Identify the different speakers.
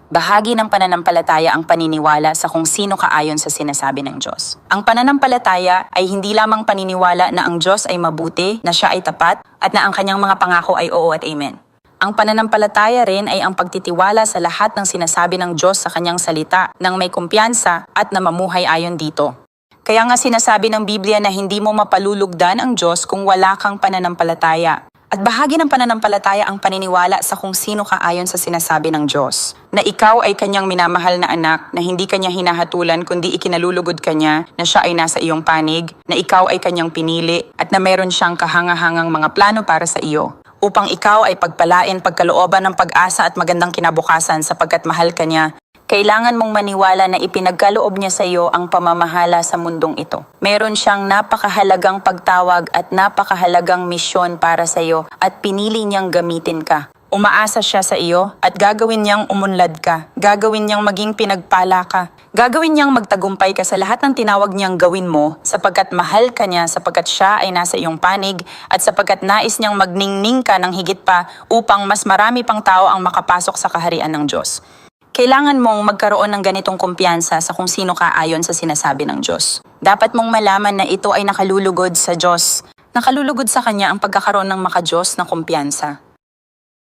Speaker 1: Bahagi ng pananampalataya ang paniniwala sa kung sino ka ayon sa sinasabi ng Diyos. Ang pananampalataya ay hindi lamang paniniwala na ang Diyos ay mabuti, na siya ay tapat, at na ang kanyang mga pangako ay oo at amen. Ang pananampalataya rin ay ang pagtitiwala sa lahat ng sinasabi ng Diyos sa kanyang salita nang may kumpiyansa at na mamuhay ayon dito. Kaya nga sinasabi ng Biblia na hindi mo mapalulugdan ang Diyos kung wala kang pananampalataya. At bahagi ng pananampalataya ang paniniwala sa kung sino ka ayon sa sinasabi ng Diyos. Na ikaw ay kanyang minamahal na anak, na hindi kanya hinahatulan kundi ikinalulugod kanya, na siya ay nasa iyong panig, na ikaw ay kanyang pinili, at na meron siyang kahangahangang mga plano para sa iyo. Upang ikaw ay pagpalain, pagkalooban ng pag-asa at magandang kinabukasan sapagkat mahal ka niya. Kailangan mong maniwala na ipinagkaloob niya sa iyo ang pamamahala sa mundong ito. Meron siyang napakahalagang pagtawag at napakahalagang misyon para sa iyo at pinili niyang gamitin ka. Umaasa siya sa iyo at gagawin niyang umunlad ka. Gagawin niyang maging pinagpala ka. Gagawin niyang magtagumpay ka sa lahat ng tinawag niyang gawin mo sapagkat mahal ka niya, sapagkat siya ay nasa iyong panig at sapagkat nais niyang magningning ka ng higit pa upang mas marami pang tao ang makapasok sa kaharian ng Diyos. Kailangan mong magkaroon ng ganitong kumpiyansa sa kung sino ka ayon sa sinasabi ng Diyos. Dapat mong malaman na ito ay nakalulugod sa Diyos. Nakalulugod sa Kanya ang pagkakaroon ng maka-Diyos na kumpiyansa.